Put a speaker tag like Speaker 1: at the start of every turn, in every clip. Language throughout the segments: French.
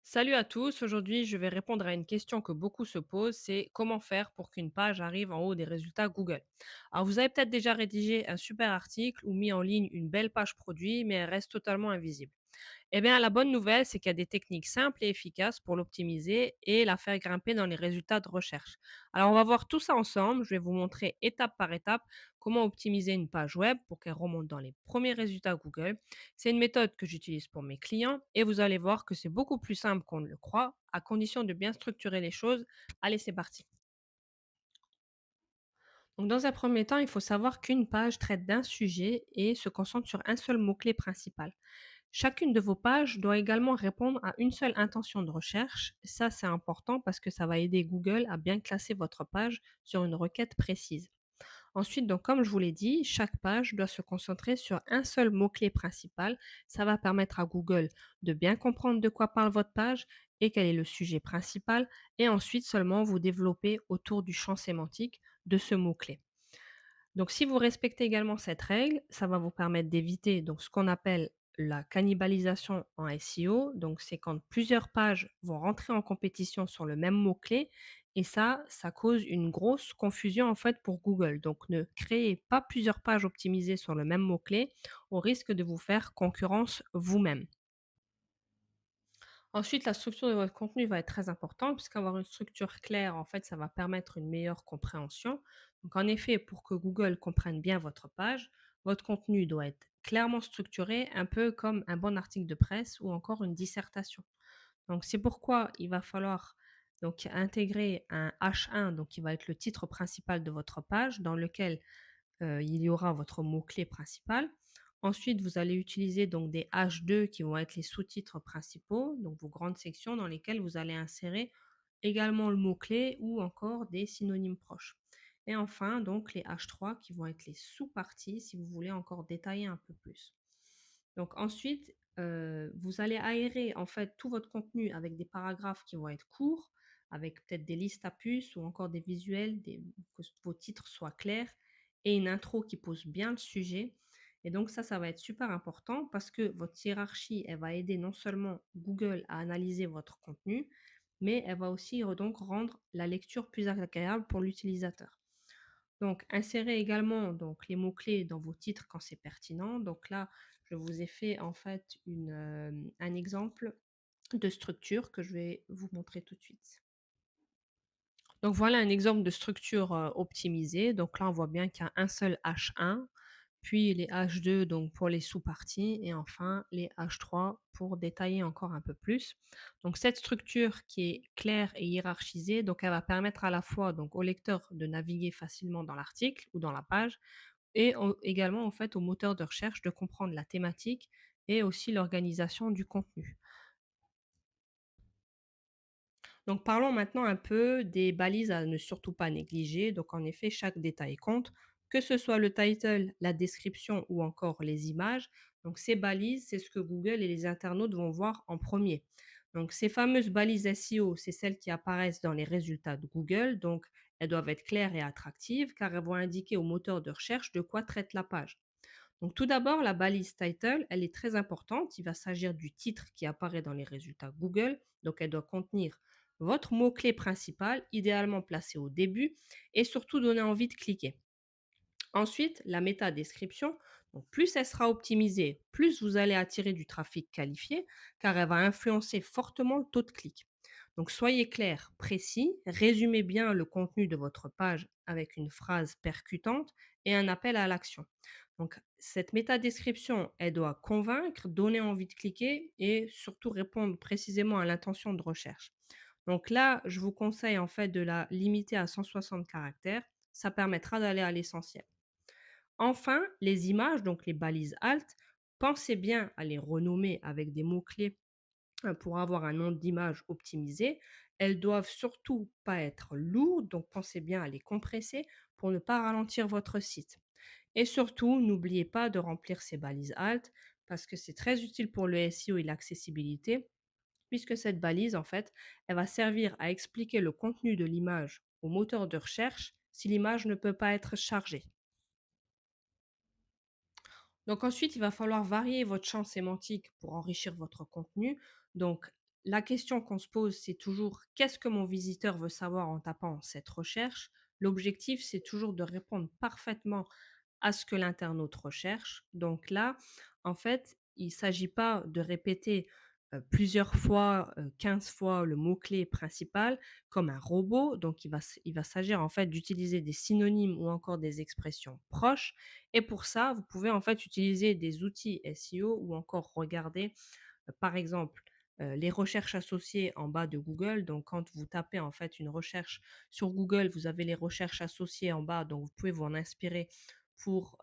Speaker 1: Salut à tous, aujourd'hui je vais répondre à une question que beaucoup se posent, c'est comment faire pour qu'une page arrive en haut des résultats Google. Alors vous avez peut-être déjà rédigé un super article ou mis en ligne une belle page produit, mais elle reste totalement invisible. Eh bien, la bonne nouvelle, c'est qu'il y a des techniques simples et efficaces pour l'optimiser et la faire grimper dans les résultats de recherche. Alors, on va voir tout ça ensemble. Je vais vous montrer étape par étape comment optimiser une page web pour qu'elle remonte dans les premiers résultats Google. C'est une méthode que j'utilise pour mes clients et vous allez voir que c'est beaucoup plus simple qu'on ne le croit, à condition de bien structurer les choses. Allez, c'est parti. Donc, dans un premier temps, il faut savoir qu'une page traite d'un sujet et se concentre sur un seul mot-clé principal. Chacune de vos pages doit également répondre à une seule intention de recherche. Ça, c'est important parce que ça va aider Google à bien classer votre page sur une requête précise. Ensuite, donc, comme je vous l'ai dit, chaque page doit se concentrer sur un seul mot-clé principal. Ça va permettre à Google de bien comprendre de quoi parle votre page et quel est le sujet principal. Et ensuite, seulement vous développer autour du champ sémantique de ce mot-clé. Donc, si vous respectez également cette règle, ça va vous permettre d'éviter donc ce qu'on appelle la cannibalisation en SEO. Donc, c'est quand plusieurs pages vont rentrer en compétition sur le même mot-clé. Et ça cause une grosse confusion en fait pour Google. Donc, ne créez pas plusieurs pages optimisées sur le même mot-clé au risque de vous faire concurrence vous-même. Ensuite, la structure de votre contenu va être très importante puisqu'avoir une structure claire, en fait, ça va permettre une meilleure compréhension. Donc, en effet, pour que Google comprenne bien votre page, votre contenu doit être clairement structuré, un peu comme un bon article de presse ou encore une dissertation. Donc, c'est pourquoi il va falloir donc intégrer un H1, donc qui va être le titre principal de votre page, dans lequel il y aura votre mot-clé principal. Ensuite, vous allez utiliser donc des H2 qui vont être les sous-titres principaux, donc vos grandes sections dans lesquelles vous allez insérer également le mot-clé ou encore des synonymes proches. Et enfin, donc les H3 qui vont être les sous-parties si vous voulez encore détailler un peu plus. Donc ensuite, vous allez aérer en fait tout votre contenu avec des paragraphes qui vont être courts, avec peut-être des listes à puces ou encore des visuels, que vos titres soient clairs et une intro qui pose bien le sujet. Et donc ça va être super important parce que votre hiérarchie, elle va aider non seulement Google à analyser votre contenu, mais elle va aussi donc rendre la lecture plus agréable pour l'utilisateur. Donc, insérez également donc, les mots-clés dans vos titres quand c'est pertinent. Donc là, je vous ai fait en fait un exemple de structure que je vais vous montrer tout de suite. Donc voilà un exemple de structure optimisée. Donc là, on voit bien qu'il y a un seul H1, puis les H2 donc pour les sous-parties et enfin les H3 pour détailler encore un peu plus. Donc cette structure qui est claire et hiérarchisée, donc elle va permettre à la fois donc au lecteur de naviguer facilement dans l'article ou dans la page et également en fait au moteur de recherche de comprendre la thématique et aussi l'organisation du contenu. Donc parlons maintenant un peu des balises à ne surtout pas négliger. Donc en effet, chaque détail compte, que ce soit le title, la description ou encore les images. Donc ces balises, c'est ce que Google et les internautes vont voir en premier. Donc ces fameuses balises SEO, c'est celles qui apparaissent dans les résultats de Google. Donc elles doivent être claires et attractives car elles vont indiquer au moteur de recherche de quoi traite la page. Donc tout d'abord, la balise title, elle est très importante. Il va s'agir du titre qui apparaît dans les résultats Google. Donc elle doit contenir votre mot-clé principal, idéalement placé au début, et surtout donner envie de cliquer. Ensuite, la métadescription, donc plus elle sera optimisée, plus vous allez attirer du trafic qualifié, car elle va influencer fortement le taux de clic. Donc soyez clair, précis, résumez bien le contenu de votre page avec une phrase percutante et un appel à l'action. Donc cette métadescription, elle doit convaincre, donner envie de cliquer et surtout répondre précisément à l'intention de recherche. Donc là, je vous conseille en fait de la limiter à 160 caractères. Ça permettra d'aller à l'essentiel. Enfin, les images, donc les balises alt, pensez bien à les renommer avec des mots-clés pour avoir un nom d'image optimisé. Elles doivent surtout pas être lourdes, donc pensez bien à les compresser pour ne pas ralentir votre site. Et surtout, n'oubliez pas de remplir ces balises alt parce que c'est très utile pour le SEO et l'accessibilité, puisque cette balise, en fait, elle va servir à expliquer le contenu de l'image au moteur de recherche si l'image ne peut pas être chargée. Donc ensuite, il va falloir varier votre champ sémantique pour enrichir votre contenu. Donc la question qu'on se pose, c'est toujours: «Qu'est-ce que mon visiteur veut savoir en tapant cette recherche?» L'objectif, c'est toujours de répondre parfaitement à ce que l'internaute recherche. Donc là, en fait, il ne s'agit pas de répéter, plusieurs fois, 15 fois le mot-clé principal comme un robot. Donc il va s'agir en fait d'utiliser des synonymes ou encore des expressions proches, et pour ça, vous pouvez en fait utiliser des outils SEO ou encore regarder, par exemple, les recherches associées en bas de Google. Donc quand vous tapez en fait une recherche sur Google, vous avez les recherches associées en bas, donc vous pouvez vous en inspirer pour,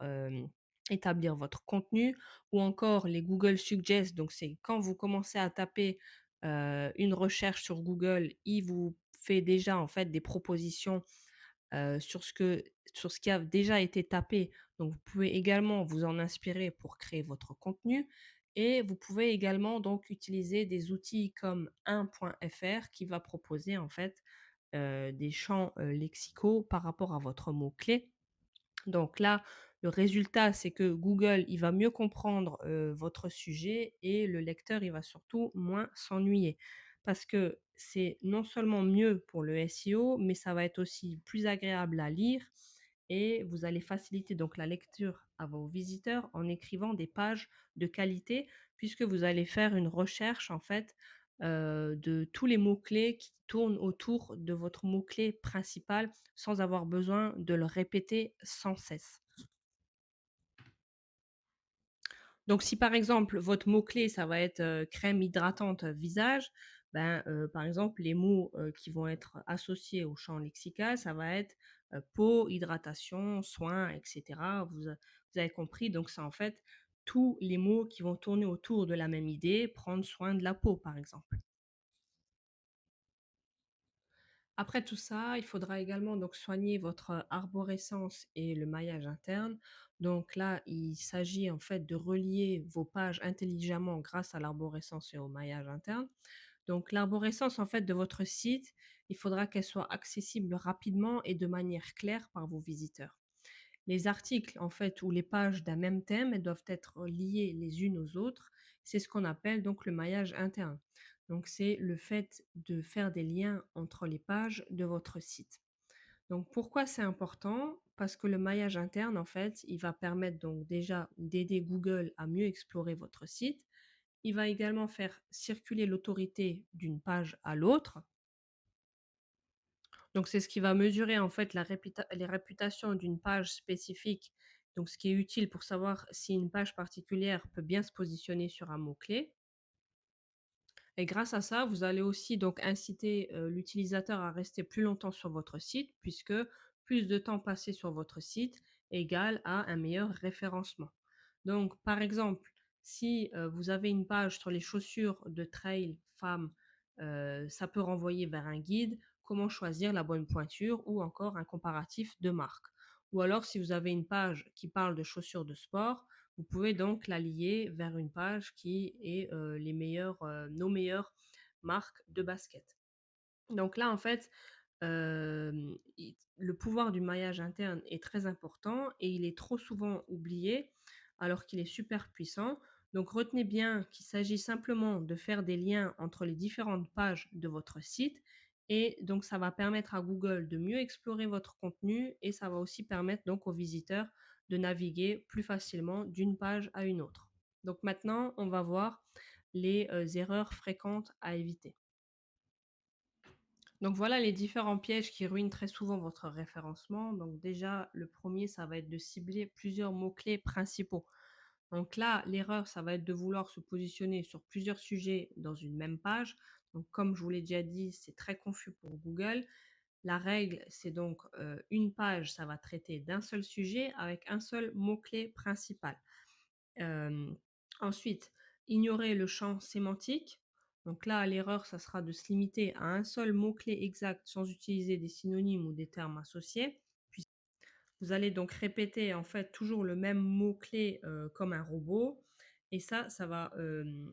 Speaker 1: établir votre contenu, ou encore les Google Suggest. Donc c'est quand vous commencez à taper, une recherche sur Google, il vous fait déjà en fait des propositions, sur ce qui a déjà été tapé. Donc vous pouvez également vous en inspirer pour créer votre contenu, et vous pouvez également donc utiliser des outils comme 1.fr qui va proposer en fait, des champs, lexicaux par rapport à votre mot-clé. Donc là, le résultat, c'est que Google, il va mieux comprendre, votre sujet, et le lecteur, il va surtout moins s'ennuyer. Parce que c'est non seulement mieux pour le SEO, mais ça va être aussi plus agréable à lire, et vous allez faciliter donc la lecture à vos visiteurs en écrivant des pages de qualité, puisque vous allez faire une recherche en fait, de tous les mots-clés qui tournent autour de votre mot-clé principal, sans avoir besoin de le répéter sans cesse. Donc si par exemple votre mot-clé ça va être, crème hydratante visage, ben, par exemple les mots, qui vont être associés au champ lexical, ça va être, peau, hydratation, soins, et cetera. Vous avez compris, donc c'est en fait tous les mots qui vont tourner autour de la même idée, prendre soin de la peau par exemple. Après tout ça, il faudra également donc soigner votre arborescence et le maillage interne. Donc là, il s'agit en fait de relier vos pages intelligemment grâce à l'arborescence et au maillage interne. Donc l'arborescence en fait de votre site, il faudra qu'elle soit accessible rapidement et de manière claire par vos visiteurs. Les articles en fait ou les pages d'un même thème, elles doivent être liées les unes aux autres. C'est ce qu'on appelle donc le maillage interne. Donc c'est le fait de faire des liens entre les pages de votre site. Donc pourquoi c'est important? Parce que le maillage interne en fait, il va permettre donc déjà d'aider Google à mieux explorer votre site. Il va également faire circuler l'autorité d'une page à l'autre. Donc c'est ce qui va mesurer en fait les réputations d'une page spécifique, donc ce qui est utile pour savoir si une page particulière peut bien se positionner sur un mot-clé. Et grâce à ça, vous allez aussi donc inciter, l'utilisateur à rester plus longtemps sur votre site, puisque plus de temps passé sur votre site égale à un meilleur référencement. Donc par exemple, si, vous avez une page sur les chaussures de trail femmes, ça peut renvoyer vers un guide, comment choisir la bonne pointure, ou encore un comparatif de marques. Ou alors si vous avez une page qui parle de chaussures de sport, vous pouvez donc la lier vers une page qui est, nos meilleures marques de basket. Donc là, en fait, i le pouvoir du maillage interne est très important, et il est trop souvent oublié alors qu'il est super puissant. Donc retenez bien qu'il s'agit simplement de faire des liens entre les différentes pages de votre site, et donc ça va permettre à Google de mieux explorer votre contenu, et ça va aussi permettre donc aux visiteurs de naviguer plus facilement d'une page à une autre. Donc maintenant, on va voir les, erreurs fréquentes à éviter. Donc voilà les différents pièges qui ruinent très souvent votre référencement. Donc déjà, le premier, ça va être de cibler plusieurs mots-clés principaux. Donc là, l'erreur, ça va être de vouloir se positionner sur plusieurs sujets dans une même page. Donc comme je vous l'ai déjà dit, c'est très confus pour Google. La règle, c'est donc, une page, ça va traiter d'un seul sujet avec un seul mot-clé principal. Hem, Ensuite, ignorer le champ sémantique. Donc là, l'erreur, ça sera de se limiter à un seul mot-clé exact sans utiliser des synonymes ou des termes associés. Vous allez donc répéter en fait toujours le même mot-clé, comme un robot, et ça va,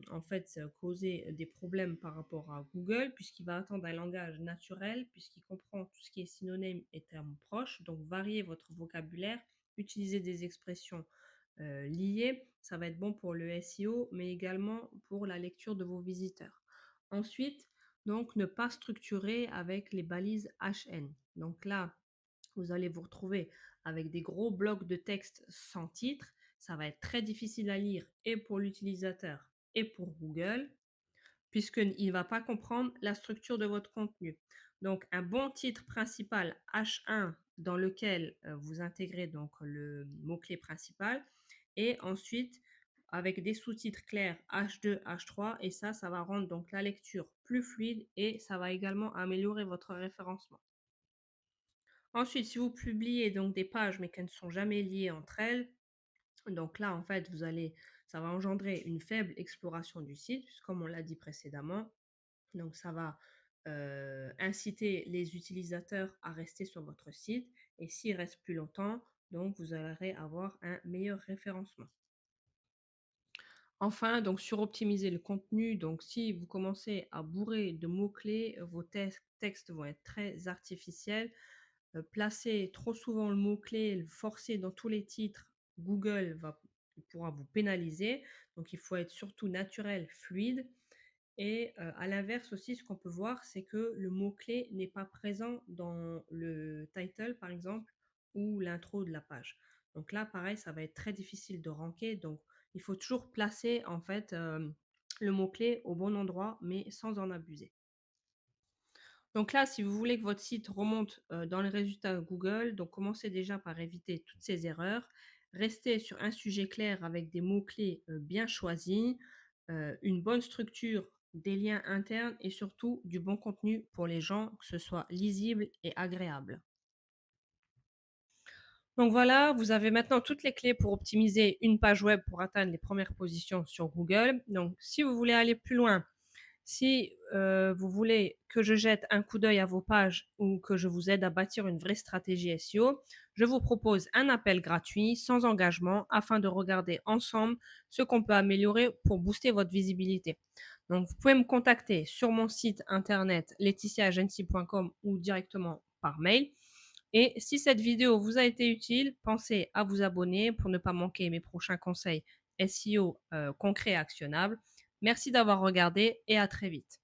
Speaker 1: en fait, causer des problèmes par rapport à Google, puisqu'il va attendre un langage naturel, puisqu'il comprend tout ce qui est synonyme et termes proches. Donc variez votre vocabulaire, utilisez des expressions, liées. Ça va être bon pour le SEO, mais également pour la lecture de vos visiteurs. Ensuite, donc ne pas structurer avec les balises HN. Donc là, vous allez vous retrouver avec des gros blocs de texte sans titre. Ça va être très difficile à lire et pour l'utilisateur et pour Google, puisqu'il ne va pas comprendre la structure de votre contenu. Donc, un bon titre principal H1 dans lequel vous intégrez donc le mot-clé principal et ensuite avec des sous-titres clairs H2, H3 et ça va rendre donc la lecture plus fluide et ça va également améliorer votre référencement. Ensuite, si vous publiez donc des pages mais qu'elles ne sont jamais liées entre elles, donc là, en fait, ça va engendrer une faible exploration du site, comme on l'a dit précédemment. Donc ça va inciter les utilisateurs à rester sur votre site et s'ils restent plus longtemps, donc vous allez avoir un meilleur référencement. Enfin, donc suroptimiser le contenu. Donc si vous commencez à bourrer de mots-clés, vos textes vont être très artificiels. Placer trop souvent le mot-clé, le forcer dans tous les titres, Google pourra vous pénaliser. Donc il faut être surtout naturel, fluide. Et à l'inverse aussi, ce qu'on peut voir, c'est que le mot-clé n'est pas présent dans le title, par exemple, ou l'intro de la page. Donc là, pareil, ça va être très difficile de ranker. Donc, il faut toujours placer, en fait, le mot-clé au bon endroit, mais sans en abuser. Donc là, si vous voulez que votre site remonte, dans les résultats Google, donc commencez déjà par éviter toutes ces erreurs. Restez sur un sujet clair avec des mots-clés, bien choisis, une bonne structure, des liens internes et surtout du bon contenu pour les gens, que ce soit lisible et agréable. Donc voilà, vous avez maintenant toutes les clés pour optimiser une page web pour atteindre les premières positions sur Google. Donc si vous voulez aller plus loin, si, vous voulez que je jette un coup d'œil à vos pages ou que je vous aide à bâtir une vraie stratégie SEO, je vous propose un appel gratuit sans engagement afin de regarder ensemble ce qu'on peut améliorer pour booster votre visibilité. Donc vous pouvez me contacter sur mon site internet laetitiaagency.com ou directement par mail et si cette vidéo vous a été utile, pensez à vous abonner pour ne pas manquer mes prochains conseils SEO, concrets et actionnables. Merci d'avoir regardé et à très vite.